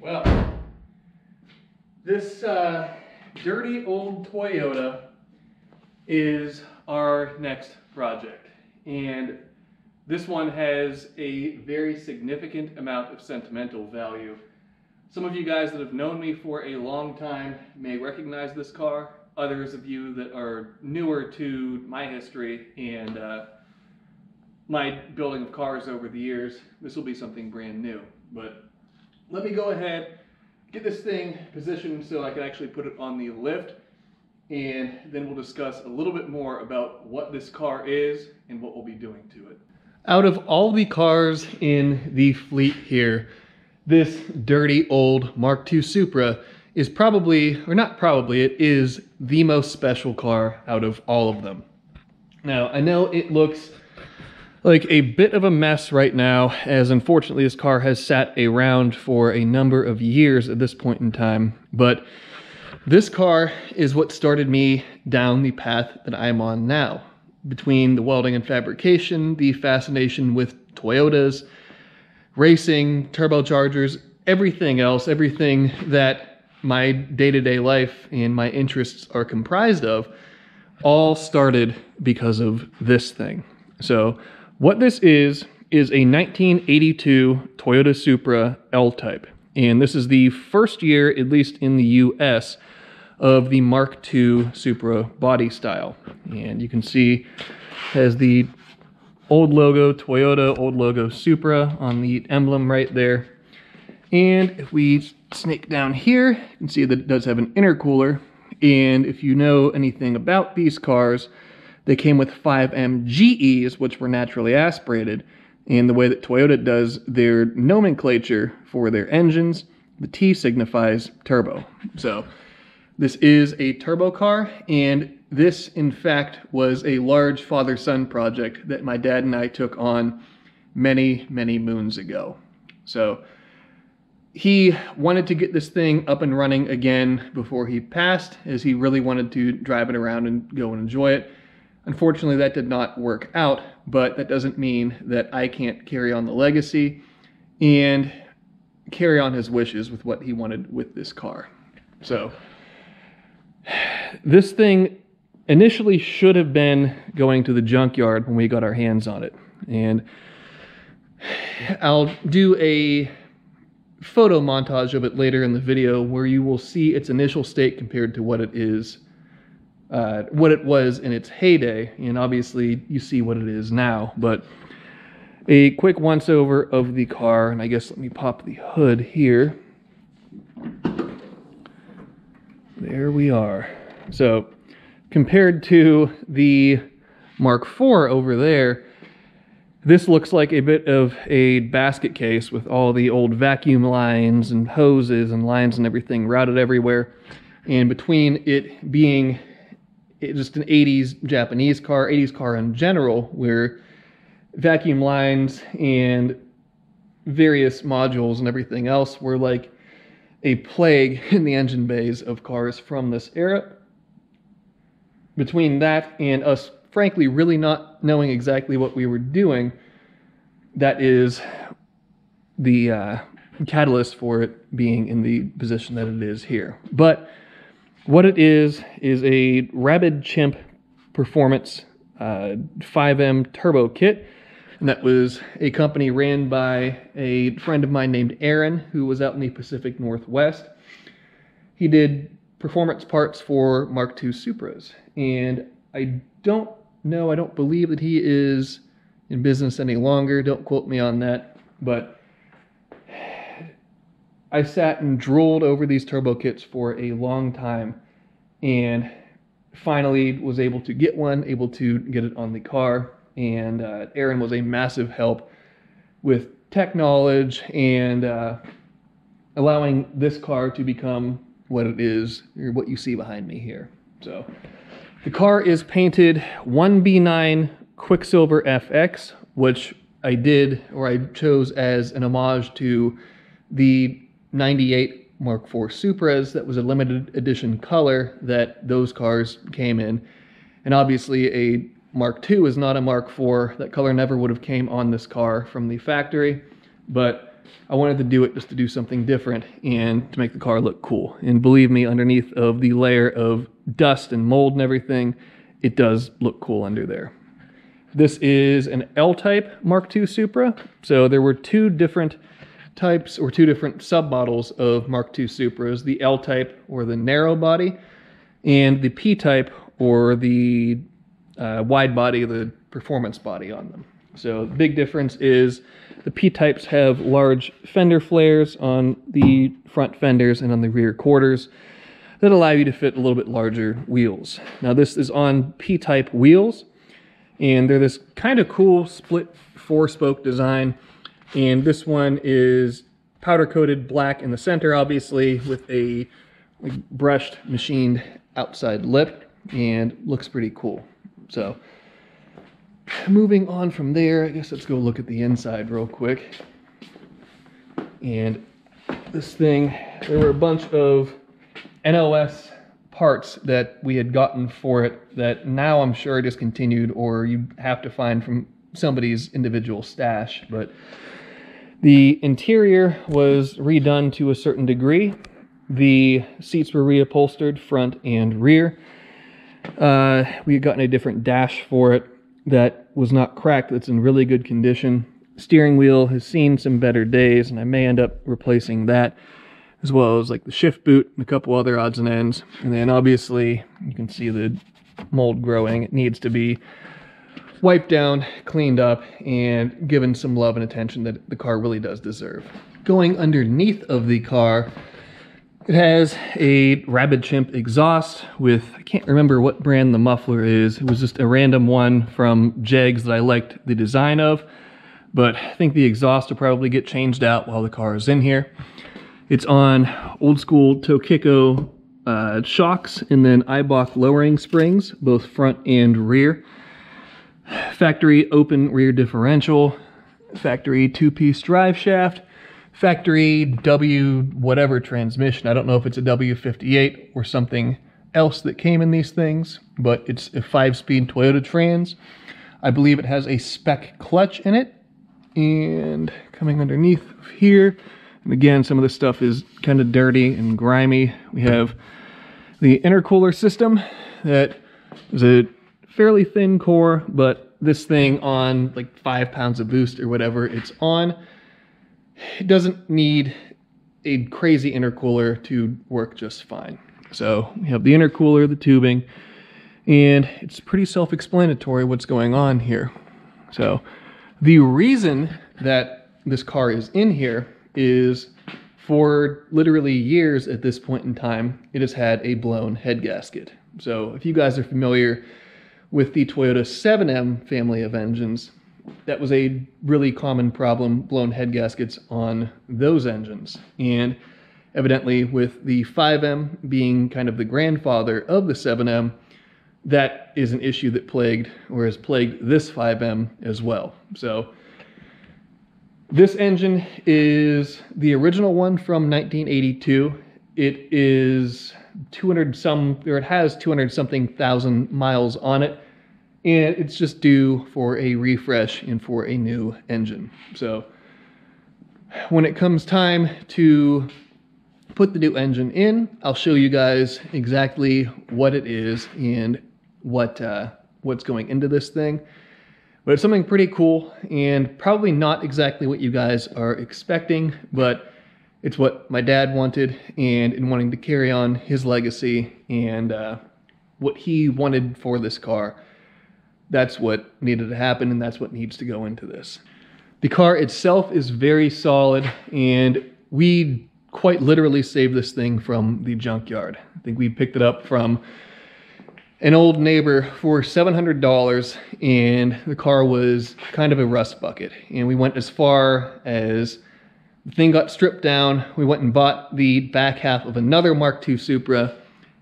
Well, this dirty old Toyota is our next project, and this one has a very significant amount of sentimental value. Some of you guys that have known me for a long time may recognize this car. Others of you that are newer to my history and my building of cars over the years, this will be something brand new. But let me go ahead, get this thing positioned so I can actually put it on the lift, and then we'll discuss a little bit more about what this car is and what we'll be doing to it. Out of all the cars in the fleet here, this dirty old Mark II Supra is probably, or not probably, it is the most special car out of all of them. Now, I know it looks like a bit of a mess right now, as unfortunately this car has sat around for a number of years at this point in time, but this car is what started me down the path that I'm on now. Between the welding and fabrication, the fascination with Toyotas, racing, turbochargers, everything else, everything that my day-to-day life and my interests are comprised of, all started because of this thing. So what this is a 1982 Toyota Supra L-Type. And this is the first year, at least in the US, of the Mark II Supra body style. And you can see it has the old logo Toyota, old logo Supra on the emblem right there. And if we snake down here, you can see that it does have an intercooler. And if you know anything about these cars, they came with 5M GEs, which were naturally aspirated. And the way that Toyota does their nomenclature for their engines, the T signifies turbo. So this is a turbo car, and this, in fact, was a large father-son project that my dad and I took on many, many moons ago. So he wanted to get this thing up and running again before he passed, as he really wanted to drive it around and go and enjoy it. Unfortunately, that did not work out, but that doesn't mean that I can't carry on the legacy and carry on his wishes with what he wanted with this car. So this thing initially should have been going to the junkyard when we got our hands on it. And I'll do a photo montage of it later in the video where you will see its initial state compared to what it is, what it was in its heyday. And obviously you see what it is now. But a quick once over of the car, and I guess let me pop the hood here. There we are. So compared to the Mark IV over there, this looks like a bit of a basket case with all the old vacuum lines and hoses and lines and everything routed everywhere. And between it being just an 80s Japanese car, 80s car in general, where vacuum lines and various modules and everything else were like a plague in the engine bays of cars from this era. Between that and us, frankly, really not knowing exactly what we were doing, that is the catalyst for it being in the position that it is here. But what it is a Rabid Chimp Performance 5M Turbo Kit. And that was a company ran by a friend of mine named Aaron, who was out in the Pacific Northwest. He did performance parts for Mark II Supras. And I don't believe that he is in business any longer. Don't quote me on that. But I sat and drooled over these turbo kits for a long time, and finally was able to get one, able to get it on the car. And Aaron was a massive help with tech knowledge and allowing this car to become what it is, or what you see behind me here. So the car is painted 1B9 Quicksilver FX, which I chose as an homage to the 98 Mark IV Supras. That was a limited edition color that those cars came in. And obviously a Mark II is not a Mark IV. That color never would have came on this car from the factory, but I wanted to do it just to do something different and to make the car look cool. And believe me, underneath of the layer of dust and mold and everything, it does look cool under there. This is an L-type Mark II Supra. So there were two different types, or two different submodels of Mark II Supras, the L-type or the narrow body, and the P-type or the wide body, the performance body on them. So the big difference is the P-types have large fender flares on the front fenders and on the rear quarters that allow you to fit a little bit larger wheels. Now this is on P-type wheels, and they're this kind of cool split 4-spoke design. And this one is powder coated black in the center, obviously, with a brushed machined outside lip, and looks pretty cool. So moving on from there, I guess let's go look at the inside real quick. And this thing, there were a bunch of NOS parts that we had gotten for it that now I'm sure are discontinued, or you have to find from somebody's individual stash. But the interior was redone to a certain degree. The seats were reupholstered front and rear. We had gotten a different dash for it that was not cracked, that's in really good condition. Steering wheel has seen some better days, and I may end up replacing that, as well as like the shift boot and a couple other odds and ends. And then obviously you can see the mold growing. It needs to be wiped down, cleaned up, and given some love and attention that the car really does deserve. Going underneath of the car, it has a Rabbit Chimp exhaust with, I can't remember what brand the muffler is. It was just a random one from Jegs that I liked the design of, but I think the exhaust will probably get changed out while the car is in here. It's on old school Tokiko shocks, and then Eibach lowering springs, both front and rear. Factory open rear differential, factory 2-piece drive shaft, factory W whatever transmission. I don't know if it's a W58 or something else that came in these things, but it's a 5-speed Toyota Trans. I believe it has a spec clutch in it. And coming underneath here, and again, some of this stuff is kind of dirty and grimy. We have the intercooler system that is a fairly thin core, but this thing on like 5 pounds of boost or whatever it's on, it doesn't need a crazy intercooler to work just fine. So we have the intercooler, the tubing, and it's pretty self-explanatory what's going on here. So the reason that this car is in here is for literally years at this point in time, it has had a blown head gasket. So if you guys are familiar with the Toyota 7M family of engines, that was a really common problem, blown head gaskets on those engines. And evidently with the 5M being kind of the grandfather of the 7M, that is an issue that plagued, or has plagued, this 5M as well. So this engine is the original one from 1982. It is 200 some, or it has 200 something thousand miles on it. And it's just due for a refresh and for a new engine. So when it comes time to put the new engine in, I'll show you guys exactly what it is and what's going into this thing. But it's something pretty cool, and probably not exactly what you guys are expecting, but it's what my dad wanted, and in wanting to carry on his legacy and what he wanted for this car. That's what needed to happen, and that's what needs to go into this. The car itself is very solid, and we quite literally saved this thing from the junkyard. I think we picked it up from an old neighbor for $700, and the car was kind of a rust bucket. And we went as far as the thing got stripped down. We went and bought the back half of another Mark II Supra,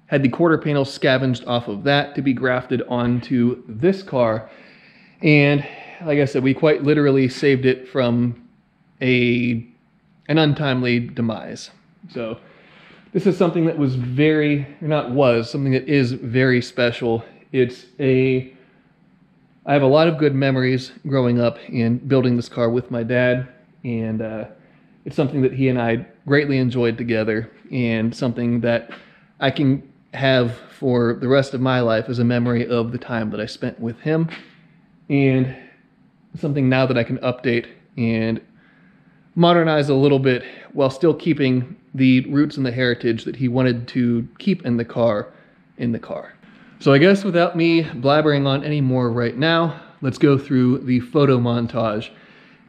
had the quarter panel scavenged off of that to be grafted onto this car. And like I said, we quite literally saved it from an untimely demise. So this is something that was something that is very special. I have a lot of good memories growing up and building this car with my dad, and it's something that he and I greatly enjoyed together, and something that I can have for the rest of my life as a memory of the time that I spent with him, and something now that I can update and modernize a little bit while still keeping the roots and the heritage that he wanted to keep in the car. So I guess without me blabbering on any more right now, let's go through the photo montage,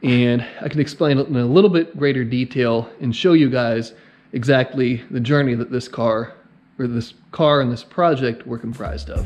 and I can explain it in a little bit greater detail and show you guys exactly the journey that this car and this project were comprised of.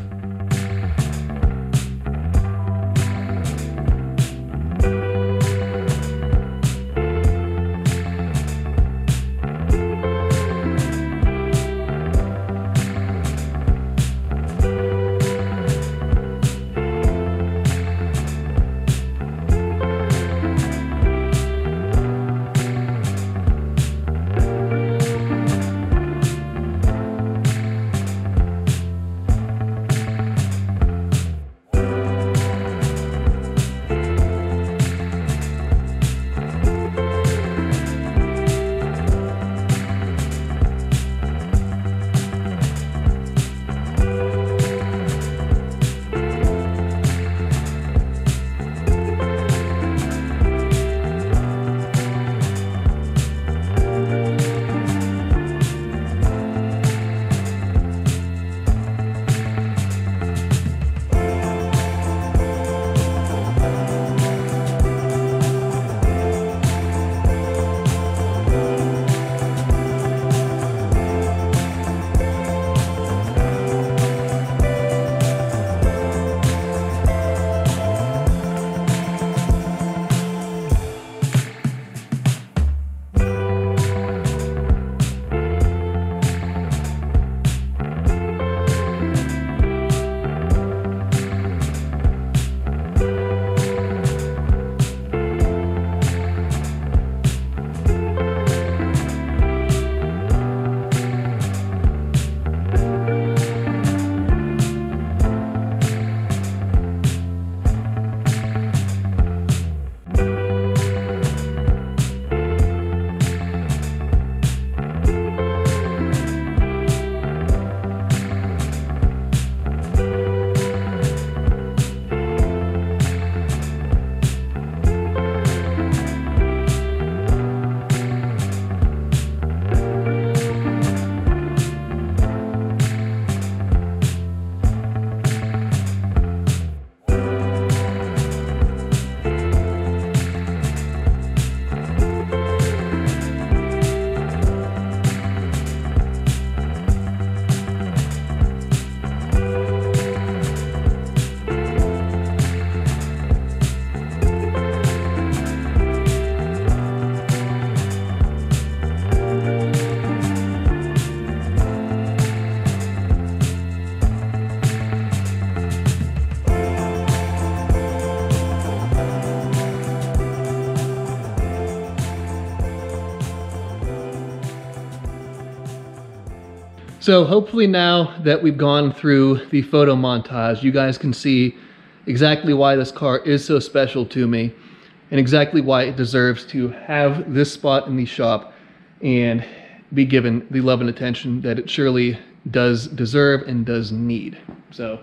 So hopefully now that we've gone through the photo montage, you guys can see exactly why this car is so special to me and exactly why it deserves to have this spot in the shop and be given the love and attention that it surely does deserve and does need. So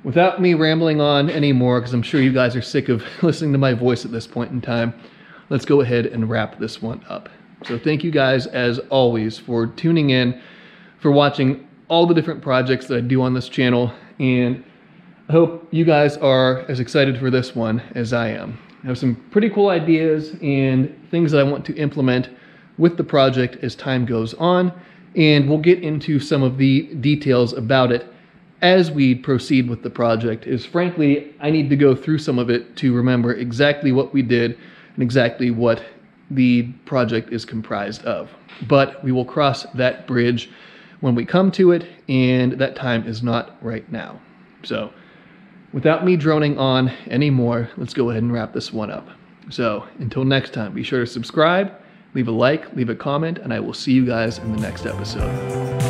without me rambling on anymore, because I'm sure you guys are sick of listening to my voice at this point in time, let's go ahead and wrap this one up. So thank you guys, as always, for tuning in, for watching all the different projects that I do on this channel, and I hope you guys are as excited for this one as I am. I have some pretty cool ideas and things that I want to implement with the project as time goes on, and we'll get into some of the details about it as we proceed with the project. Is frankly, I need to go through some of it to remember exactly what we did and exactly what the project is comprised of. But we will cross that bridge when we come to it, and that time is not right now. So without me droning on anymore, let's go ahead and wrap this one up. So until next time, be sure to subscribe, leave a like, leave a comment, and I will see you guys in the next episode.